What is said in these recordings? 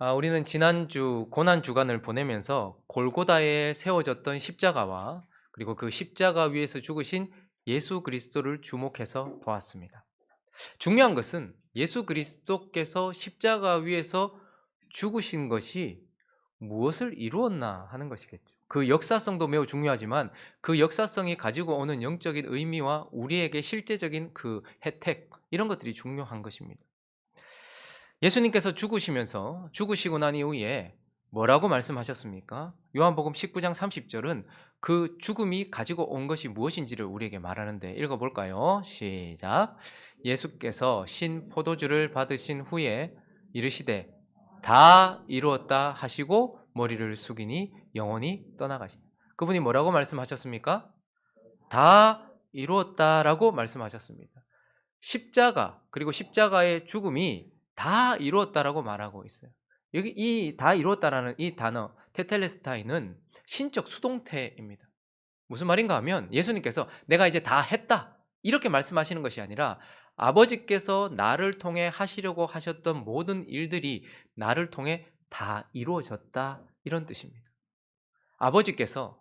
우리는 지난주 고난 주간을 보내면서 골고다에 세워졌던 십자가와 그리고 그 십자가 위에서 죽으신 예수 그리스도를 주목해서 보았습니다. 중요한 것은 예수 그리스도께서 십자가 위에서 죽으신 것이 무엇을 이루었나 하는 것이겠죠. 그 역사성도 매우 중요하지만 그 역사성이 가지고 오는 영적인 의미와 우리에게 실제적인 그 혜택, 이런 것들이 중요한 것입니다. 예수님께서 죽으시고 난 이후에 뭐라고 말씀하셨습니까? 요한복음 19장 30절은 그 죽음이 가지고 온 것이 무엇인지를 우리에게 말하는데, 읽어볼까요? 시작. 예수께서 신 포도주를 받으신 후에 이르시되 다 이루었다 하시고 머리를 숙이니 영혼이 떠나가시니. 그분이 뭐라고 말씀하셨습니까? 다 이루었다라고 말씀하셨습니다. 십자가, 그리고 십자가의 죽음이 다 이루었다라고 말하고 있어요. 여기 이 다 이루었다라는 이 단어 테텔레스타이는 신적 수동태입니다. 무슨 말인가 하면 예수님께서 내가 이제 다 했다 이렇게 말씀하시는 것이 아니라 아버지께서 나를 통해 하시려고 하셨던 모든 일들이 나를 통해 다 이루어졌다, 이런 뜻입니다. 아버지께서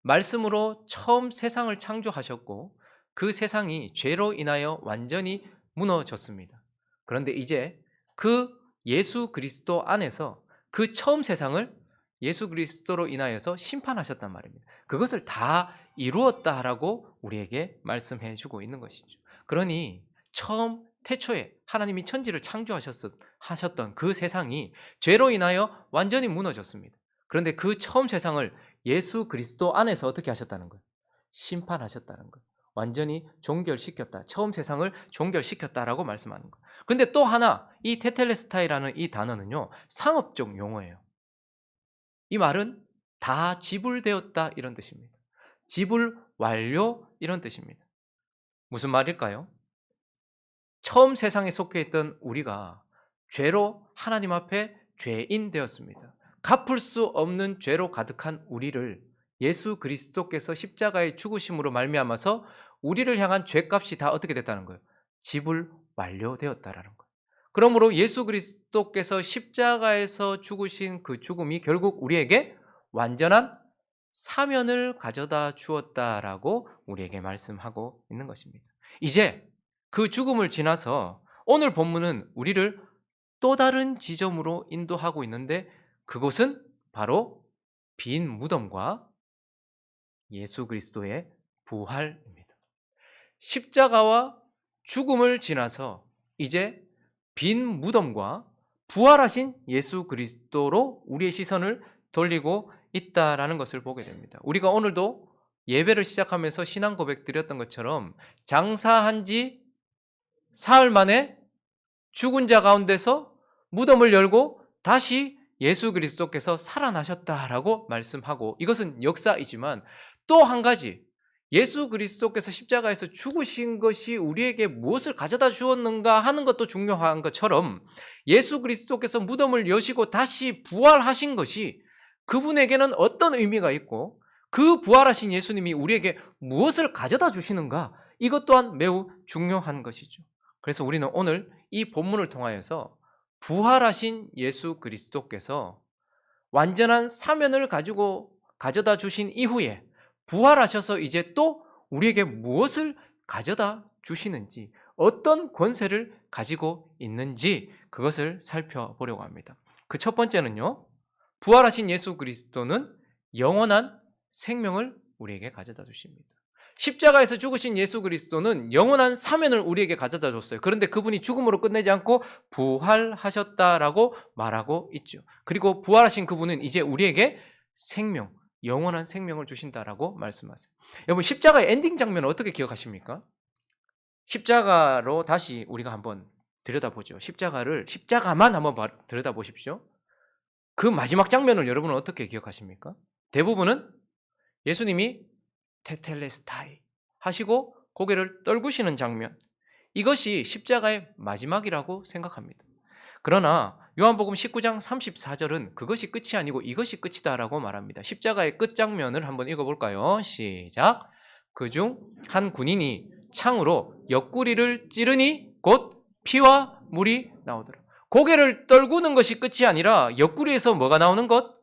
말씀으로 처음 세상을 창조하셨고 그 세상이 죄로 인하여 완전히 무너졌습니다. 그런데 이제 그 예수 그리스도 안에서 그 처음 세상을 예수 그리스도로 인하여서 심판하셨단 말입니다. 그것을 다 이루었다라고 우리에게 말씀해 주고 있는 것이죠. 그러니 처음 태초에 하나님이 천지를 창조하셨던 그 세상이 죄로 인하여 완전히 무너졌습니다. 그런데 그 처음 세상을 예수 그리스도 안에서 어떻게 하셨다는 거예요? 심판하셨다는 거예요. 완전히 종결시켰다. 처음 세상을 종결시켰다라고 말씀하는 거예요. 근데 또 하나, 이 테텔레스타이라는 이 단어는요, 상업적 용어예요. 이 말은 다 지불되었다, 이런 뜻입니다. 지불 완료, 이런 뜻입니다. 무슨 말일까요? 처음 세상에 속해 있던 우리가 죄로 하나님 앞에 죄인 되었습니다. 갚을 수 없는 죄로 가득한 우리를 예수 그리스도께서 십자가의 죽으심으로 말미암아서 우리를 향한 죄값이 다 어떻게 됐다는 거예요? 지불 완료되었다라는 거예요. 그러므로 예수 그리스도께서 십자가에서 죽으신 그 죽음이 결국 우리에게 완전한 사면을 가져다 주었다라고 우리에게 말씀하고 있는 것입니다. 이제 그 죽음을 지나서 오늘 본문은 우리를 또 다른 지점으로 인도하고 있는데, 그곳은 바로 빈 무덤과 예수 그리스도의 부활입니다. 십자가와 죽음을 지나서 이제 빈 무덤과 부활하신 예수 그리스도로 우리의 시선을 돌리고 있다라는 것을 보게 됩니다. 우리가 오늘도 예배를 시작하면서 신앙 고백 드렸던 것처럼 장사한 지 사흘 만에 죽은 자 가운데서 무덤을 열고 다시 예수 그리스도께서 살아나셨다라고 말씀하고, 이것은 역사이지만 또 한 가지, 예수 그리스도께서 십자가에서 죽으신 것이 우리에게 무엇을 가져다 주었는가 하는 것도 중요한 것처럼 예수 그리스도께서 무덤을 여시고 다시 부활하신 것이 그분에게는 어떤 의미가 있고 그 부활하신 예수님이 우리에게 무엇을 가져다 주시는가, 이것 또한 매우 중요한 것이죠. 그래서 우리는 오늘 이 본문을 통하여서 부활하신 예수 그리스도께서 완전한 사면을 가지고 가져다 주신 이후에 부활하셔서 이제 또 우리에게 무엇을 가져다 주시는지, 어떤 권세를 가지고 있는지 그것을 살펴보려고 합니다. 그 첫 번째는요, 부활하신 예수 그리스도는 영원한 생명을 우리에게 가져다 주십니다. 십자가에서 죽으신 예수 그리스도는 영원한 사면을 우리에게 가져다 줬어요. 그런데 그분이 죽음으로 끝내지 않고 부활하셨다라고 말하고 있죠. 그리고 부활하신 그분은 이제 우리에게 생명, 영원한 생명을 주신다라고 말씀하세요. 여러분, 십자가의 엔딩 장면을 어떻게 기억하십니까? 십자가로 다시 우리가 한번 들여다보죠. 십자가만 한번 들여다보십시오. 그 마지막 장면을 여러분은 어떻게 기억하십니까? 대부분은 예수님이 테텔레스타이 하시고 고개를 떨구시는 장면, 이것이 십자가의 마지막이라고 생각합니다. 그러나 요한복음 19장 34절은 그것이 끝이 아니고 이것이 끝이다라고 말합니다. 십자가의 끝 장면을 한번 읽어볼까요? 시작. 그중 한 군인이 창으로 옆구리를 찌르니 곧 피와 물이 나오더라. 고개를 떨구는 것이 끝이 아니라 옆구리에서 뭐가 나오는 것?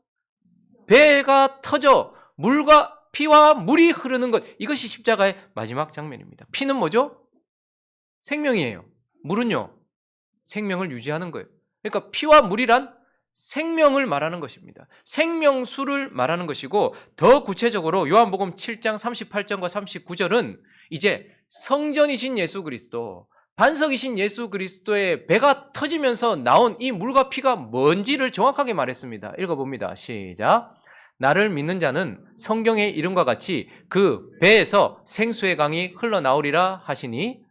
배가 터져 물과 피와 물이 흐르는 것. 이것이 십자가의 마지막 장면입니다. 피는 뭐죠? 생명이에요. 물은요? 생명을 유지하는 거예요. 그러니까 피와 물이란 생명을 말하는 것입니다. 생명수를 말하는 것이고, 더 구체적으로 요한복음 7장 38절과 39절은 이제 성전이신 예수 그리스도, 반석이신 예수 그리스도의 배가 터지면서 나온 이 물과 피가 뭔지를 정확하게 말했습니다. 읽어봅니다. 시작. 나를 믿는 자는 성경의 이름과 같이 그 배에서 생수의 강이 흘러나오리라 하시니,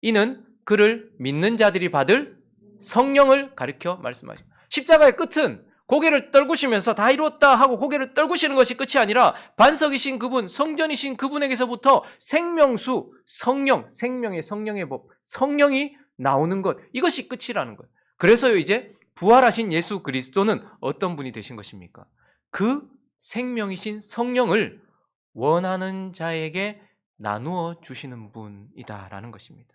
이는 그를 믿는 자들이 받을 성령을 가리켜 말씀하십니다. 십자가의 끝은 고개를 떨구시면서 다 이루었다 하고 고개를 떨구시는 것이 끝이 아니라 반석이신 그분, 성전이신 그분에게서부터 생명수, 성령, 생명의 성령의 법, 성령이 나오는 것, 이것이 끝이라는 거예요. 그래서요, 이제 부활하신 예수 그리스도는 어떤 분이 되신 것입니까? 그 생명이신 성령을 원하는 자에게 나누어 주시는 분이다라는 것입니다.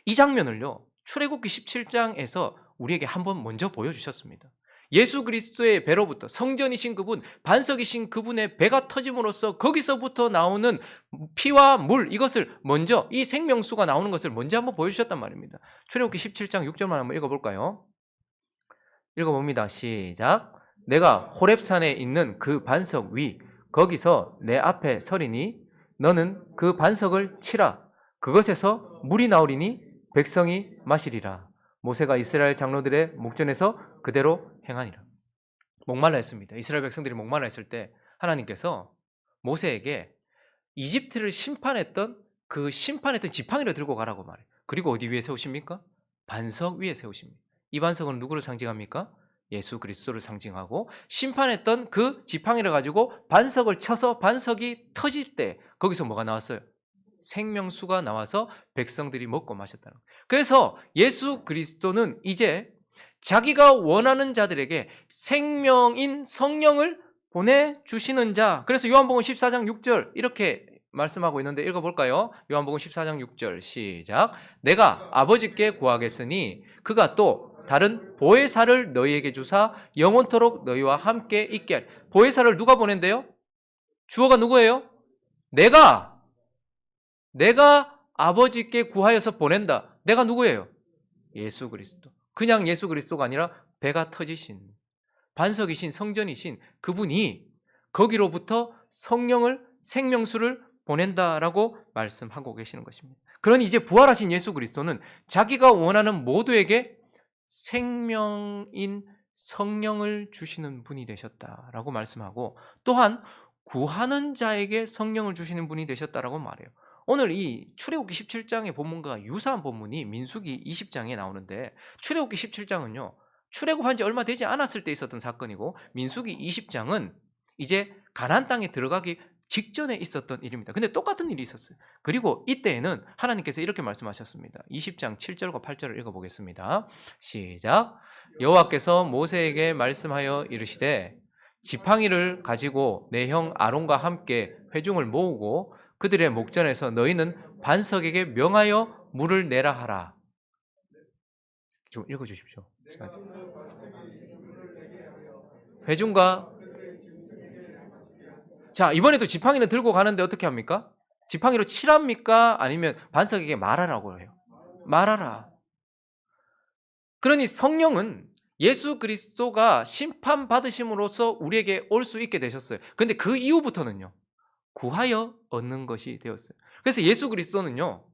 이 장면을요, 출애굽기 17장에서 우리에게 한번 먼저 보여주셨습니다. 예수 그리스도의 배로부터, 성전이신 그분, 반석이신 그분의 배가 터짐으로써 거기서부터 나오는 피와 물, 이것을 먼저, 이 생명수가 나오는 것을 먼저 한번 보여주셨단 말입니다. 출애굽기 17장 6절만 한번 읽어볼까요? 읽어봅니다. 시작. 내가 호렙산에 있는 그 반석 위, 거기서 내 앞에 서리니 너는 그 반석을 치라. 그것에서 물이 나오리니 백성이 마시리라. 모세가 이스라엘 장로들의 목전에서 그대로 행하니라. 목말라 했습니다. 이스라엘 백성들이 목말라 했을 때 하나님께서 모세에게 이집트를 심판했던 그 심판했던 지팡이를 들고 가라고 말해요. 그리고 어디 위에 세우십니까? 반석 위에 세우십니다. 이 반석은 누구를 상징합니까? 예수 그리스도를 상징하고, 심판했던 그 지팡이를 가지고 반석을 쳐서 반석이 터질 때 거기서 뭐가 나왔어요? 생명수가 나와서 백성들이 먹고 마셨다는 거예요. 그래서 예수 그리스도는 이제 자기가 원하는 자들에게 생명인 성령을 보내주시는 자. 그래서 요한복음 14장 6절 이렇게 말씀하고 있는데 읽어볼까요? 요한복음 14장 6절 시작. 내가 아버지께 구하겠으니 그가 또 다른 보혜사를 너희에게 주사 영원토록 너희와 함께 있게 할. 보혜사를 누가 보낸대요? 주어가 누구예요? 내가 아버지께 구하여서 보낸다. 내가 누구예요? 예수 그리스도. 그냥 예수 그리스도가 아니라 배가 터지신, 반석이신, 성전이신 그분이 거기로부터 성령을, 생명수를 보낸다라고 말씀하고 계시는 것입니다. 그러니 이제 부활하신 예수 그리스도는 자기가 원하는 모두에게 생명인 성령을 주시는 분이 되셨다라고 말씀하고, 또한 구하는 자에게 성령을 주시는 분이 되셨다라고 말해요. 오늘 이 출애굽기 17장의 본문과 유사한 본문이 민수기 20장에 나오는데, 출애굽기 17장은요 출애굽한 지 얼마 되지 않았을 때 있었던 사건이고, 민수기 20장은 이제 가나안 땅에 들어가기 직전에 있었던 일입니다. 근데 똑같은 일이 있었어요. 그리고 이때에는 하나님께서 이렇게 말씀하셨습니다. 20장 7절과 8절을 읽어보겠습니다. 시작. 여호와께서 모세에게 말씀하여 이르시되 지팡이를 가지고 내 형 아론과 함께 회중을 모으고 그들의 목전에서 너희는 반석에게 명하여 물을 내라 하라. 좀 읽어주십시오. 회중과, 자, 이번에도 지팡이는 들고 가는데 어떻게 합니까? 지팡이로 칠합니까? 아니면 반석에게 말하라고 해요? 말하라. 그러니 성령은 예수 그리스도가 심판받으심으로써 우리에게 올 수 있게 되셨어요. 그런데 그 이후부터는요 구하여 얻는 것이 되었어요. 그래서 예수 그리스도는요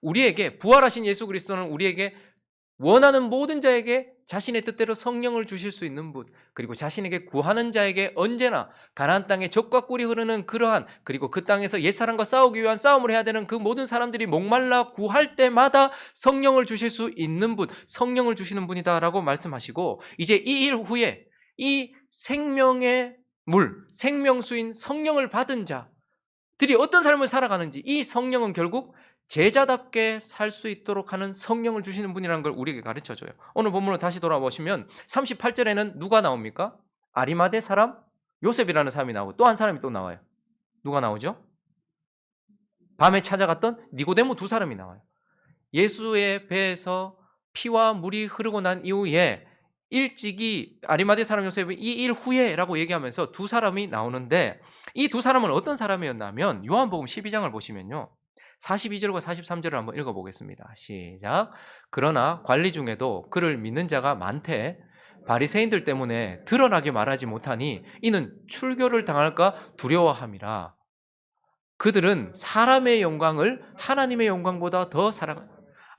우리에게, 부활하신 예수 그리스도는 우리에게 원하는 모든 자에게 자신의 뜻대로 성령을 주실 수 있는 분, 그리고 자신에게 구하는 자에게 언제나 가나안 땅에 젖과 꿀이 흐르는 그러한, 그리고 그 땅에서 옛사람과 싸우기 위한 싸움을 해야 되는 그 모든 사람들이 목말라 구할 때마다 성령을 주실 수 있는 분, 성령을 주시는 분이다라고 말씀하시고, 이제 이 일 후에 이 생명의 물, 생명수인 성령을 받은 자들이 어떤 삶을 살아가는지, 이 성령은 결국 제자답게 살 수 있도록 하는 성령을 주시는 분이라는 걸 우리에게 가르쳐줘요. 오늘 본문으로 다시 돌아보시면 38절에는 누가 나옵니까? 아리마대 사람 요셉이라는 사람이 나오고, 또 한 사람이 또 나와요. 누가 나오죠? 밤에 찾아갔던 니고데모 두 사람이 나와요. 예수의 배에서 피와 물이 흐르고 난 이후에 일찍이 아리마대 사람 요셉이 이 일 후에라고 얘기하면서 두 사람이 나오는데, 이 두 사람은 어떤 사람이었냐면 요한복음 12장을 보시면요, 42절과 43절을 한번 읽어보겠습니다. 시작. 그러나 관리 중에도 그를 믿는 자가 많되 바리새인들 때문에 드러나게 말하지 못하니 이는 출교를 당할까 두려워함이라. 그들은 사람의 영광을 하나님의 영광보다 더 사랑.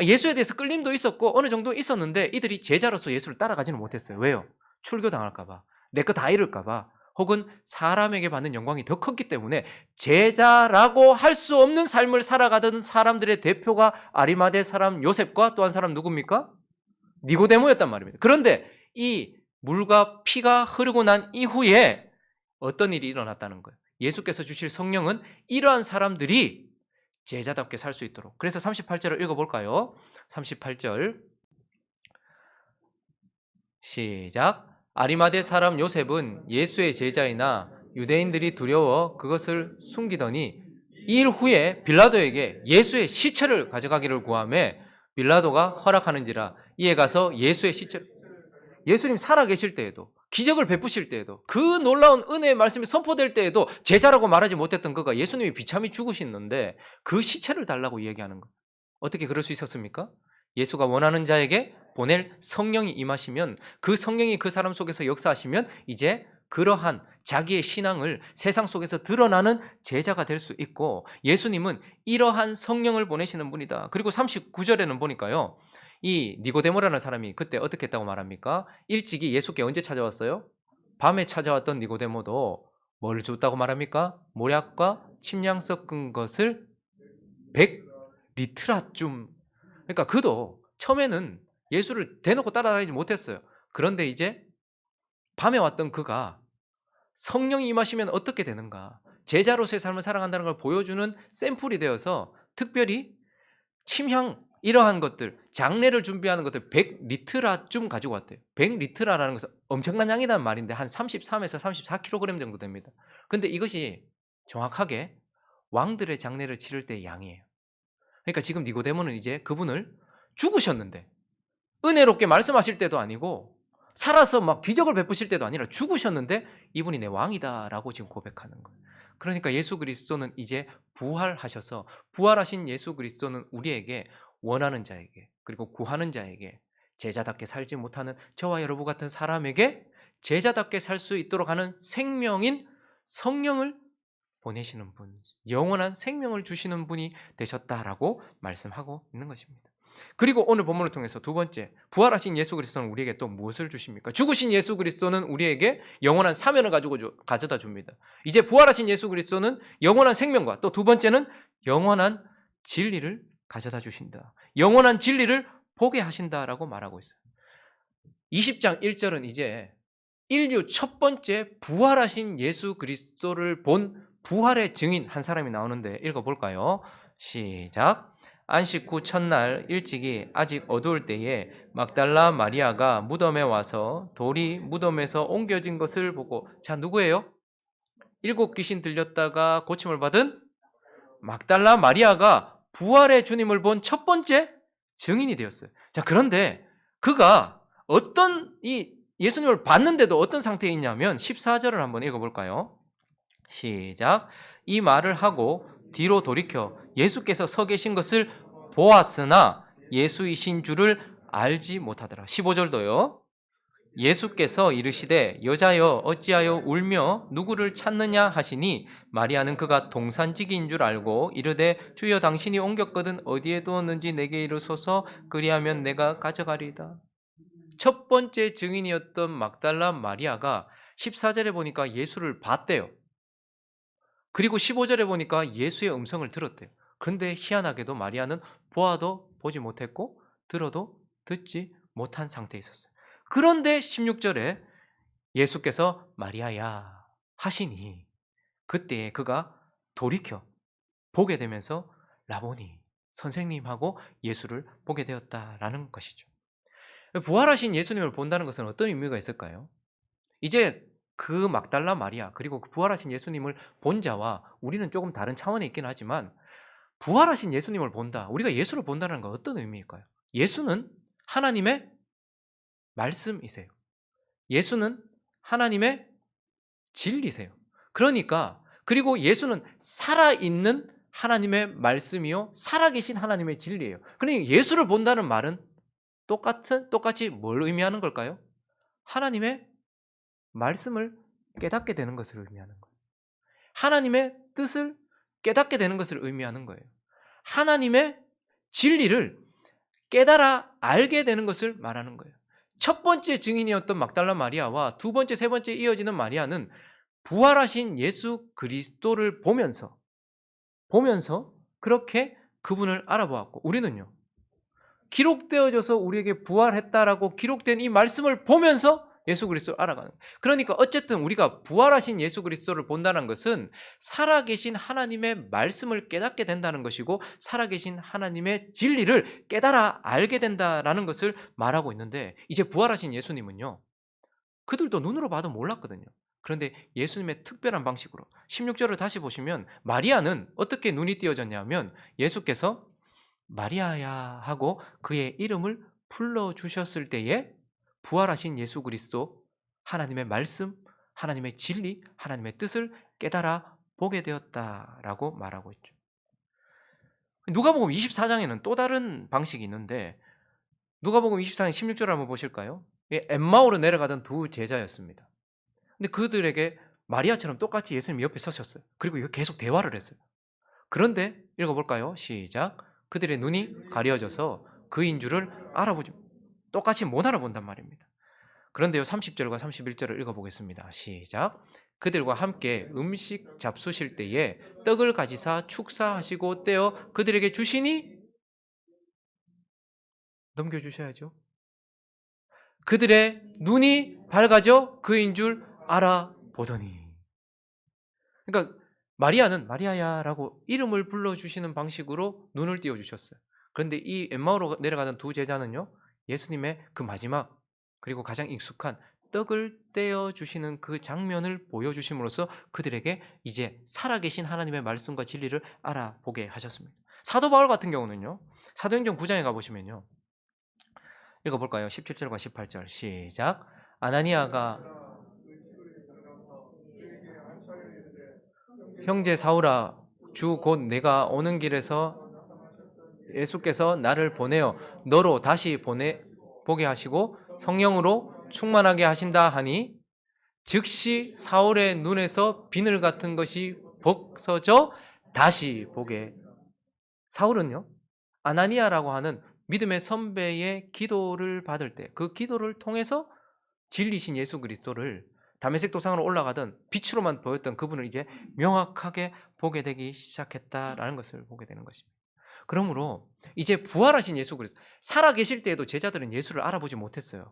예수에 대해서 끌림도 있었고 어느 정도 있었는데 이들이 제자로서 예수를 따라가지는 못했어요. 왜요? 출교당할까 봐, 내 거 다 잃을까 봐, 혹은 사람에게 받는 영광이 더 컸기 때문에 제자라고 할 수 없는 삶을 살아가던 사람들의 대표가 아리마대 사람 요셉과 또 한 사람 누굽니까? 니고데모였단 말입니다. 그런데 이 물과 피가 흐르고 난 이후에 어떤 일이 일어났다는 거예요. 예수께서 주실 성령은 이러한 사람들이 제자답게 살 수 있도록. 그래서 38절을 읽어볼까요? 38절 시작. 아리마대 사람 요셉은 예수의 제자이나 유대인들이 두려워 그것을 숨기더니 이 일 후에 빌라도에게 예수의 시체를 가져가기를 구하매 빌라도가 허락하는지라. 이에 가서 예수의 시체, 예수님 살아계실 때에도 기적을 베푸실 때에도 그 놀라운 은혜의 말씀이 선포될 때에도 제자라고 말하지 못했던 그가 예수님이 비참히 죽으시는데 그 시체를 달라고 이야기하는 것. 어떻게 그럴 수 있었습니까? 예수가 원하는 자에게 보낼 성령이 임하시면, 그 성령이 그 사람 속에서 역사하시면 이제 그러한 자기의 신앙을 세상 속에서 드러나는 제자가 될 수 있고, 예수님은 이러한 성령을 보내시는 분이다. 그리고 39절에는 보니까요, 이 니고데모라는 사람이 그때 어떻게 했다고 말합니까? 일찍이 예수께 언제 찾아왔어요? 밤에 찾아왔던 니고데모도 뭘 줬다고 말합니까? 모략과 침향 섞은 것을 100리트라쯤. 그러니까 그도 처음에는 예수를 대놓고 따라다니지 못했어요. 그런데 이제 밤에 왔던 그가 성령이 임하시면 어떻게 되는가, 제자로서의 삶을 살아간다는 걸 보여주는 샘플이 되어서 특별히 침향, 이러한 것들, 장례를 준비하는 것들 100리트라쯤 가지고 왔대요. 100리트라라는 것은 엄청난 양이라는 말인데 한 33에서 34kg 정도 됩니다. 근데 이것이 정확하게 왕들의 장례를 치를 때의 양이에요. 그러니까 지금 니고데모는 이제 그분을 죽으셨는데, 은혜롭게 말씀하실 때도 아니고 살아서 막 기적을 베푸실 때도 아니라 죽으셨는데 이분이 내 왕이다라고 지금 고백하는 거예요. 그러니까 예수 그리스도는 이제 부활하셔서, 부활하신 예수 그리스도는 우리에게, 원하는 자에게, 그리고 구하는 자에게, 제자답게 살지 못하는 저와 여러분 같은 사람에게 제자답게 살 수 있도록 하는 생명인 성령을 보내시는 분, 영원한 생명을 주시는 분이 되셨다라고 말씀하고 있는 것입니다. 그리고 오늘 본문을 통해서 두 번째, 부활하신 예수 그리스도는 우리에게 또 무엇을 주십니까? 죽으신 예수 그리스도는 우리에게 영원한 사면을 가져다 줍니다. 이제 부활하신 예수 그리스도는 영원한 생명과 또 두 번째는 영원한 진리를 가져다 주신다. 영원한 진리를 보게 하신다라고 말하고 있어요. 20장 1절은 이제 인류 첫 번째 부활하신 예수 그리스도를 본 부활의 증인 한 사람이 나오는데 읽어볼까요? 시작. 안식 후 첫날 일찍이 아직 어두울 때에 막달라 마리아가 무덤에 와서 돌이 무덤에서 옮겨진 것을 보고, 자, 누구예요? 7 귀신 들렸다가 고침을 받은 막달라 마리아가 부활의 주님을 본 첫 번째 증인이 되었어요. 자, 그런데 그가 어떤, 이 예수님을 봤는데도 어떤 상태에 있냐면 14절을 한번 읽어볼까요? 시작. 이 말을 하고 뒤로 돌이켜 예수께서 서 계신 것을 보았으나 예수이신 줄을 알지 못하더라. 15절도요. 예수께서 이르시되 여자여 어찌하여 울며 누구를 찾느냐 하시니 마리아는 그가 동산지기인 줄 알고 이르되 주여 당신이 옮겼거든 어디에 두었는지 내게 이르소서 그리하면 내가 가져가리이다. 첫 번째 증인이었던 막달라 마리아가 14절에 보니까 예수를 봤대요. 그리고 15절에 보니까 예수의 음성을 들었대요. 그런데 희한하게도 마리아는 보아도 보지 못했고 들어도 듣지 못한 상태에 있었어요. 그런데 16절에 예수께서 마리아야 하시니 그때 그가 돌이켜 보게 되면서 라보니 선생님하고 예수를 보게 되었다라는 것이죠. 부활하신 예수님을 본다는 것은 어떤 의미가 있을까요? 이제 그 막달라 마리아 그리고 그 부활하신 예수님을 본 자와 우리는 조금 다른 차원에 있긴 하지만, 부활하신 예수님을 본다, 우리가 예수를 본다는 건 어떤 의미일까요? 예수는 하나님의 말씀이세요. 예수는 하나님의 진리세요. 그러니까 그리고 예수는 살아있는 하나님의 말씀이요 살아계신 하나님의 진리예요. 그러니까 예수를 본다는 말은 똑같이 뭘 의미하는 걸까요? 하나님의 말씀을 깨닫게 되는 것을 의미하는 거예요. 하나님의 뜻을 깨닫게 되는 것을 의미하는 거예요. 하나님의 진리를 깨달아 알게 되는 것을 말하는 거예요. 첫 번째 증인이었던 막달라 마리아와 두 번째, 세 번째 이어지는 마리아는 부활하신 예수 그리스도를 보면서 그렇게 그분을 알아보았고 우리는요. 기록되어져서 우리에게 부활했다라고 기록된 이 말씀을 보면서 예수 그리스도를 알아가는 거예요. 그러니까 어쨌든 우리가 부활하신 예수 그리스도를 본다는 것은 살아계신 하나님의 말씀을 깨닫게 된다는 것이고 살아계신 하나님의 진리를 깨달아 알게 된다라는 것을 말하고 있는데 이제 부활하신 예수님은요. 그들도 눈으로 봐도 몰랐거든요. 그런데 예수님의 특별한 방식으로 16절을 다시 보시면 마리아는 어떻게 눈이 띄어졌냐면 예수께서 마리아야 하고 그의 이름을 불러주셨을 때에 부활하신 예수 그리스도 하나님의 말씀, 하나님의 진리, 하나님의 뜻을 깨달아 보게 되었다라고 말하고 있죠. 누가복음 24장에는 또 다른 방식이 있는데 누가복음 24장 16절 한번 보실까요? 엠마오로 내려가던 두 제자였습니다. 근데 그들에게 마리아처럼 똑같이 예수님 옆에 서셨어요. 그리고 계속 대화를 했어요. 그런데 읽어볼까요? 시작. 그들의 눈이 가려져서 그인 줄을 알아보지 똑같이 못 알아본단 말입니다. 그런데요 30절과 31절을 읽어보겠습니다. 시작. 그들과 함께 음식 잡수실 때에 떡을 가지사 축사하시고 떼어 그들에게 주시니 넘겨주셔야죠. 그들의 눈이 밝아져 그인 줄 알아보더니 그러니까 마리아는 마리아야라고 이름을 불러주시는 방식으로 눈을 띄워주셨어요. 그런데 이 엠마오로 내려가던 두 제자는요. 예수님의 그 마지막 그리고 가장 익숙한 떡을 떼어주시는 그 장면을 보여주심으로써 그들에게 이제 살아계신 하나님의 말씀과 진리를 알아보게 하셨습니다. 사도 바울 같은 경우는요. 사도행전 9장에 가보시면요. 읽어볼까요? 17절과 18절 시작. 아나니아가 형제 사울아 주 곧 내가 오는 길에서 예수께서 나를 보내어 너로 다시 보게 하시고 성령으로 충만하게 하신다 하니 즉시 사울의 눈에서 비늘 같은 것이 벗어져 다시 보게. 사울은요 아나니아라고 하는 믿음의 선배의 기도를 받을 때 그 기도를 통해서 진리신 예수 그리스도를 다메섹 도상으로 올라가던 빛으로만 보였던 그분을 이제 명확하게 보게 되기 시작했다라는 것을 보게 되는 것입니다. 그러므로 이제 부활하신 예수 그리스도 살아계실 때에도 제자들은 예수를 알아보지 못했어요.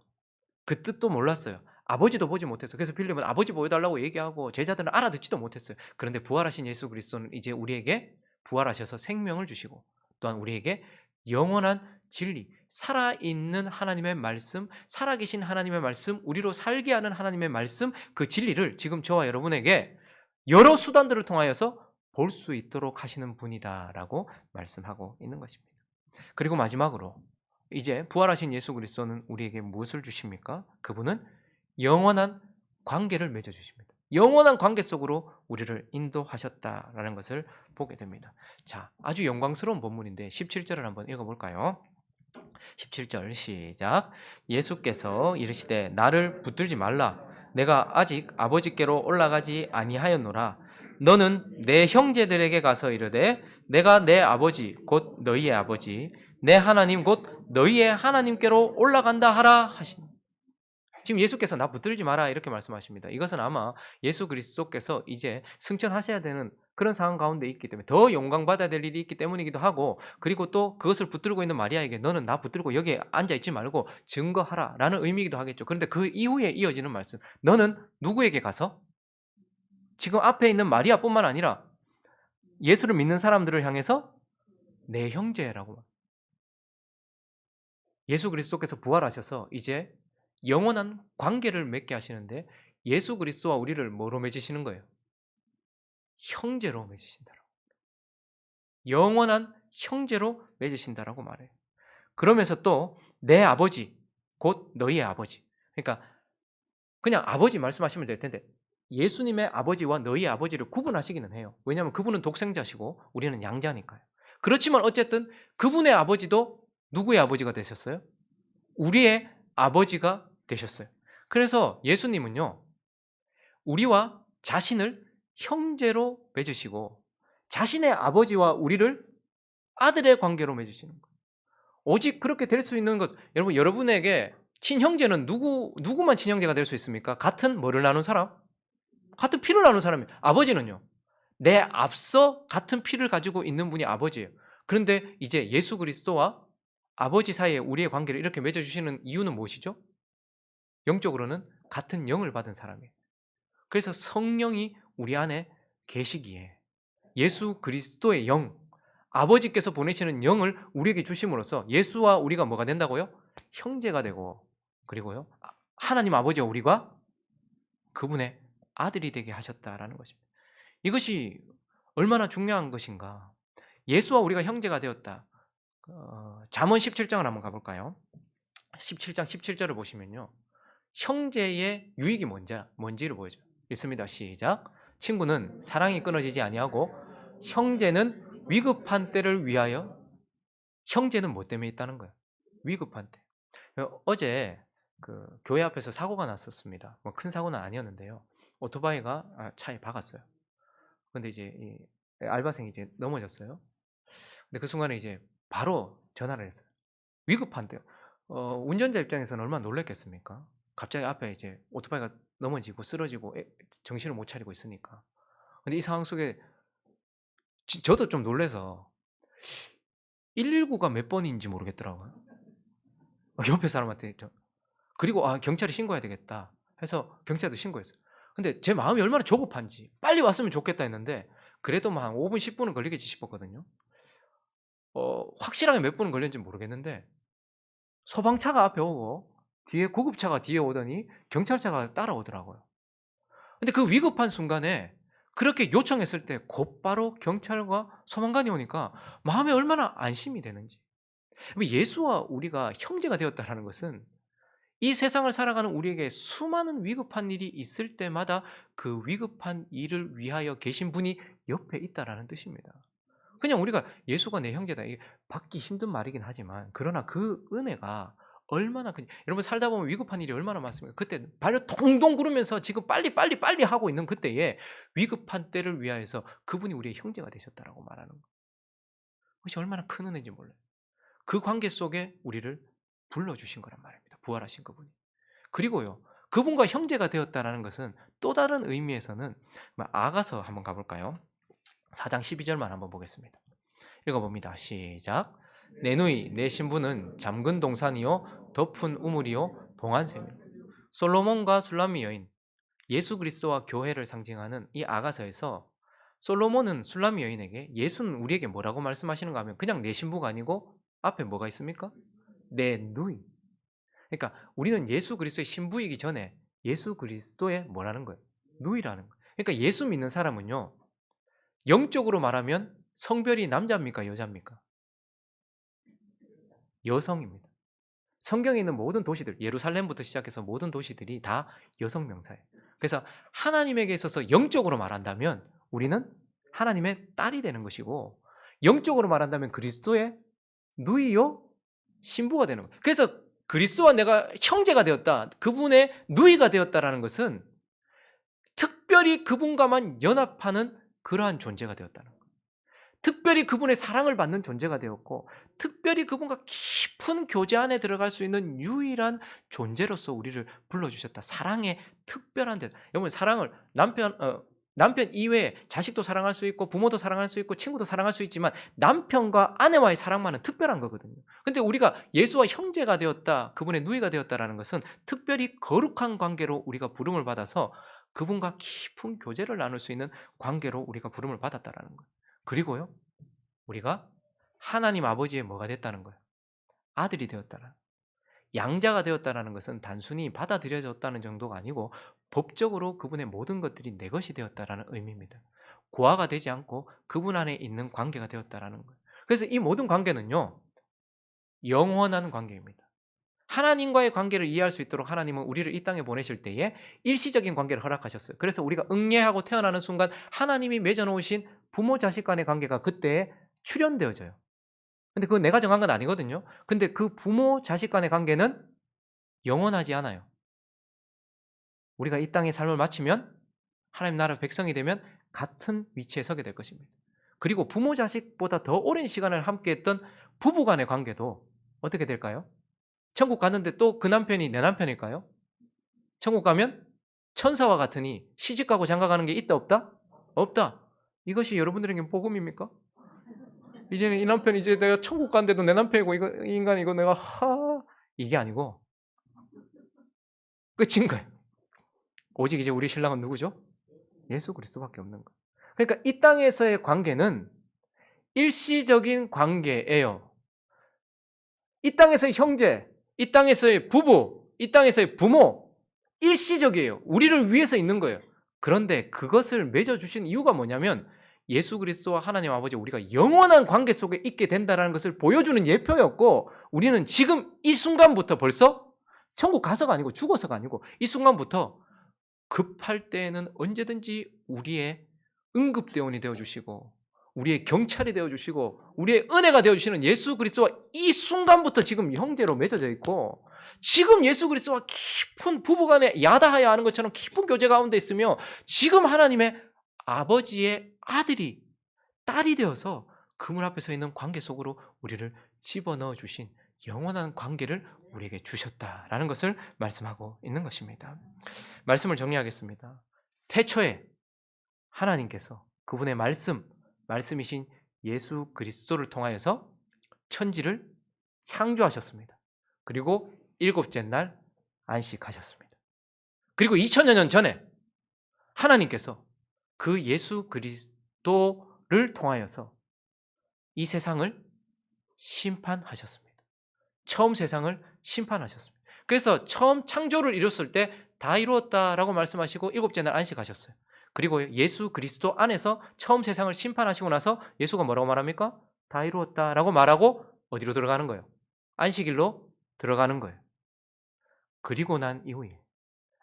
그 뜻도 몰랐어요. 아버지도 보지 못했어요. 그래서 빌립은 아버지 보여달라고 얘기하고 제자들은 알아듣지도 못했어요. 그런데 부활하신 예수 그리스도는 이제 우리에게 부활하셔서 생명을 주시고 또한 우리에게 영원한 진리, 살아있는 하나님의 말씀, 살아계신 하나님의 말씀, 우리로 살게 하는 하나님의 말씀, 그 진리를 지금 저와 여러분에게 여러 수단들을 통하여서 볼 수 있도록 하시는 분이다라고 말씀하고 있는 것입니다. 그리고 마지막으로 이제 부활하신 예수 그리스도는 우리에게 무엇을 주십니까? 그분은 영원한 관계를 맺어 주십니다. 영원한 관계 속으로 우리를 인도하셨다라는 것을 보게 됩니다. 자, 아주 영광스러운 본문인데 17절을 한번 읽어볼까요? 17절 시작. 예수께서 이르시되 나를 붙들지 말라. 내가 아직 아버지께로 올라가지 아니하였노라. 너는 내 형제들에게 가서 이르되 내가 내 아버지 곧 너희의 아버지 내 하나님 곧 너희의 하나님께로 올라간다 하라 하신. 지금 예수께서 나 붙들지 마라 이렇게 말씀하십니다. 이것은 아마 예수 그리스도께서 이제 승천하셔야 되는 그런 상황 가운데 있기 때문에 더 영광받아야 될 일이 있기 때문이기도 하고 그리고 또 그것을 붙들고 있는 마리아에게 너는 나 붙들고 여기에 앉아있지 말고 증거하라 라는 의미이기도 하겠죠. 그런데 그 이후에 이어지는 말씀 너는 누구에게 가서 지금 앞에 있는 마리아뿐만 아니라 예수를 믿는 사람들을 향해서 내 형제라고 예수 그리스도께서 부활하셔서 이제 영원한 관계를 맺게 하시는데 예수 그리스도와 우리를 뭐로 맺으시는 거예요? 형제로 맺으신다라고. 영원한 형제로 맺으신다라고 말해요. 그러면서 또 내 아버지 곧 너희의 아버지. 그러니까 그냥 아버지 말씀하시면 될 텐데 예수님의 아버지와 너희의 아버지를 구분하시기는 해요. 왜냐하면 그분은 독생자시고 우리는 양자니까요. 그렇지만 어쨌든 그분의 아버지도 누구의 아버지가 되셨어요? 우리의 아버지가 되셨어요. 그래서 예수님은요, 우리와 자신을 형제로 맺으시고 자신의 아버지와 우리를 아들의 관계로 맺으시는 거예요. 오직 그렇게 될 수 있는 것, 여러분, 여러분에게 친형제는 누구만 친형제가 될 수 있습니까? 같은 뭐를 나눈 사람? 같은 피를 나눈 사람이에요. 아버지는요, 내 앞서 같은 피를 가지고 있는 분이 아버지예요. 그런데 이제 예수 그리스도와 아버지 사이에 우리의 관계를 이렇게 맺어주시는 이유는 무엇이죠? 영적으로는 같은 영을 받은 사람이에요. 그래서 성령이 우리 안에 계시기에 예수 그리스도의 영, 아버지께서 보내시는 영을 우리에게 주심으로써 예수와 우리가 뭐가 된다고요? 형제가 되고, 그리고요, 하나님 아버지와 우리가 그분의 아들이 되게 하셨다라는 것입니다. 이것이 얼마나 중요한 것인가. 예수와 우리가 형제가 되었다. 잠언 17장을 한번 가볼까요? 17장 17절을 보시면요, 형제의 유익이 뭔지를 보여줘요. 읽습니다. 시작. 친구는 사랑이 끊어지지 아니하고 형제는 위급한 때를 위하여. 형제는 뭐 때문에 있다는 거예요? 위급한 때. 어제 그 교회 앞에서 사고가 났었습니다. 뭐 큰 사고는 아니었는데요. 오토바이가 차에 박았어요. 근데 이제 이 알바생이 이제 넘어졌어요. 근데 그 순간에 이제 바로 전화를 했어요. 위급한데요. 운전자 입장에서는 얼마나 놀랐겠습니까? 갑자기 앞에 이제 오토바이가 넘어지고 쓰러지고 정신을 못 차리고 있으니까. 근데 이 상황 속에 저도 좀 놀라서 119가 몇 번인지 모르겠더라고요. 옆에 사람한테 그리고 경찰에 신고해야 되겠다 해서 경찰도 신고했어요. 근데 제 마음이 얼마나 조급한지 빨리 왔으면 좋겠다 했는데 그래도 뭐 한 5분 10분은 걸리겠지 싶었거든요. 확실하게 몇 분은 걸렸는지 모르겠는데 소방차가 앞에 오고 뒤에 구급차가 뒤에 오더니 경찰차가 따라오더라고요. 근데 그 위급한 순간에 그렇게 요청했을 때 곧바로 경찰과 소방관이 오니까 마음에 얼마나 안심이 되는지. 예수와 우리가 형제가 되었다라는 것은 이 세상을 살아가는 우리에게 수많은 위급한 일이 있을 때마다 그 위급한 일을 위하여 계신 분이 옆에 있다라는 뜻입니다. 그냥 우리가 예수가 내 형제다, 이게 받기 힘든 말이긴 하지만 그러나 그 은혜가 얼마나 그냥 여러분 살다 보면 위급한 일이 얼마나 많습니까? 그때 발을 동동 구르면서 지금 빨리 빨리 빨리 하고 있는 그때에 위급한 때를 위하여서 그분이 우리의 형제가 되셨다라고 말하는 것. 그것이 얼마나 큰 은혜인지 몰라요. 그 관계 속에 우리를 불러주신 거란 말입니다. 부활하신 그분이. 그리고요, 그분과 형제가 되었다라는 것은 또 다른 의미에서는 아가서 한번 가볼까요? 4장 12절만 한번 보겠습니다. 읽어봅니다. 시작. 내 누이 내 신부는 잠근 동산이요 덮은 우물이요 동안샘이요. 솔로몬과 술람미 여인, 예수 그리스도와 교회를 상징하는 이 아가서에서 솔로몬은 술람미 여인에게, 예수는 우리에게 뭐라고 말씀하시는가 하면 그냥 내 신부가 아니고 앞에 뭐가 있습니까? 내 누이. 그러니까 우리는 예수 그리스도의 신부이기 전에 예수 그리스도의 뭐라는 거예요? 누이라는 거예요. 그러니까 예수 믿는 사람은요, 영적으로 말하면 성별이 남자입니까 여자입니까? 여성입니다. 성경에 있는 모든 도시들, 예루살렘부터 시작해서 모든 도시들이 다 여성 명사예요. 그래서 하나님에게 있어서 영적으로 말한다면 우리는 하나님의 딸이 되는 것이고, 영적으로 말한다면 그리스도의 누이요 신부가 되는 거예요. 그래서 그리스도와 내가 형제가 되었다, 그분의 누이가 되었다라는 것은 특별히 그분과만 연합하는 그러한 존재가 되었다는 거예요. 특별히 그분의 사랑을 받는 존재가 되었고, 특별히 그분과 깊은 교제 안에 들어갈 수 있는 유일한 존재로서 우리를 불러주셨다. 사랑의 특별한 데. 여러분, 사랑을 남편 이외에 자식도 사랑할 수 있고 부모도 사랑할 수 있고 친구도 사랑할 수 있지만 남편과 아내와의 사랑만은 특별한 거거든요. 근데 우리가 예수와 형제가 되었다, 그분의 누이가 되었다라는 것은 특별히 거룩한 관계로 우리가 부름을 받아서 그분과 깊은 교제를 나눌 수 있는 관계로 우리가 부름을 받았다라는 거예요. 그리고요, 우리가 하나님 아버지의 뭐가 됐다는 거예요? 아들이 되었다는. 양자가 되었다는 것은 단순히 받아들여졌다는 정도가 아니고 법적으로 그분의 모든 것들이 내 것이 되었다는 의미입니다. 고아가 되지 않고 그분 안에 있는 관계가 되었다는 거예요. 그래서 이 모든 관계는요, 영원한 관계입니다. 하나님과의 관계를 이해할 수 있도록 하나님은 우리를 이 땅에 보내실 때에 일시적인 관계를 허락하셨어요. 그래서 우리가 응례하고 태어나는 순간 하나님이 맺어놓으신 부모 자식 간의 관계가 그때 출현되어져요. 근데 그건 내가 정한 건 아니거든요. 근데 그 부모 자식 간의 관계는 영원하지 않아요. 우리가 이 땅의 삶을 마치면 하나님 나라 백성이 되면 같은 위치에 서게 될 것입니다. 그리고 부모 자식보다 더 오랜 시간을 함께했던 부부 간의 관계도 어떻게 될까요? 천국 갔는데 또 그 남편이 내 남편일까요? 천국 가면 천사와 같으니 시집가고 장가가는 게 있다 없다? 없다. 이것이 여러분들에게 복음입니까? 이제는 이 남편 이제 내가 천국 간데도 내 남편이고 이 인간 이거 내가 이게 아니고 끝인 거예요. 오직 이제 우리 신랑은 누구죠? 예수 그리스도밖에 없는 거예요. 그러니까 이 땅에서의 관계는 일시적인 관계예요. 이 땅에서의 형제, 이 땅에서의 부부, 이 땅에서의 부모 일시적이에요. 우리를 위해서 있는 거예요. 그런데 그것을 맺어주신 이유가 뭐냐면 예수 그리스도와 하나님 아버지 우리가 영원한 관계 속에 있게 된다는 것을 보여주는 예표였고 우리는 지금 이 순간부터 벌써 천국 가서가 아니고 죽어서가 아니고 이 순간부터 급할 때에는 언제든지 우리의 응급대원이 되어주시고 우리의 경찰이 되어주시고 우리의 은혜가 되어주시는 예수 그리스도와 이 순간부터 지금 형제로 맺어져 있고 지금 예수 그리스도와 깊은 부부간에 야다하야 하는 것처럼 깊은 교제 가운데 있으며 지금 하나님의 아버지의 아들이 딸이 되어서 그물 앞에 서 있는 관계 속으로 우리를 집어넣어 주신 영원한 관계를 우리에게 주셨다라는 것을 말씀하고 있는 것입니다. 말씀을 정리하겠습니다. 태초에 하나님께서 그분의 말씀이신 예수 그리스도를 통하여서 천지를 창조하셨습니다. 그리고 일곱째 날 안식하셨습니다. 그리고 2000여 년 전에 하나님께서 그 예수 그리스도를 통하여서 이 세상을 심판하셨습니다. 처음 세상을 심판하셨습니다. 그래서 처음 창조를 이뤘을 때 다 이루었다라고 말씀하시고 일곱째 날 안식하셨어요. 그리고 예수 그리스도 안에서 처음 세상을 심판하시고 나서 예수가 뭐라고 말합니까? 다 이루었다라고 말하고 어디로 들어가는 거예요? 안식일로 들어가는 거예요. 그리고 난 이후에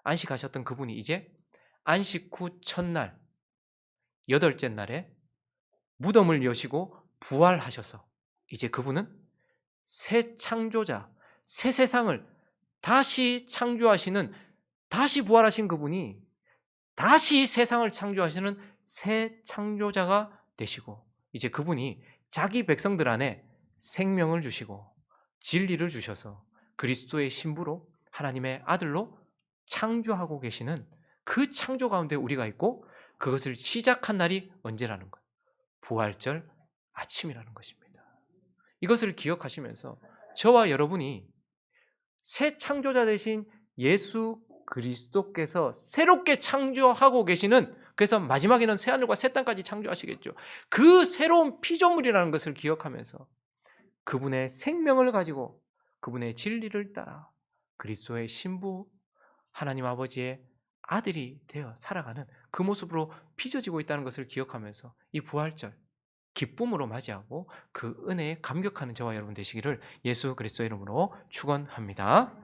안식하셨던 그분이 이제 안식 후 첫날 여덟째 날에 무덤을 여시고 부활하셔서 이제 그분은 새 창조자, 새 세상을 다시 창조하시는 다시 부활하신 그분이 다시 세상을 창조하시는 새 창조자가 되시고 이제 그분이 자기 백성들 안에 생명을 주시고 진리를 주셔서 그리스도의 신부로 하나님의 아들로 창조하고 계시는 그 창조 가운데 우리가 있고 그것을 시작한 날이 언제라는 거예요? 부활절 아침이라는 것입니다. 이것을 기억하시면서 저와 여러분이 새 창조자 되신 예수 그리스도께서 새롭게 창조하고 계시는 그래서 마지막에는 새하늘과 새 땅까지 창조하시겠죠. 그 새로운 피조물이라는 것을 기억하면서 그분의 생명을 가지고 그분의 진리를 따라 그리스도의 신부 하나님 아버지의 아들이 되어 살아가는 그 모습으로 빚어지고 있다는 것을 기억하면서 이 부활절 기쁨으로 맞이하고 그 은혜에 감격하는 저와 여러분 되시기를 예수 그리스도의 이름으로 축원합니다.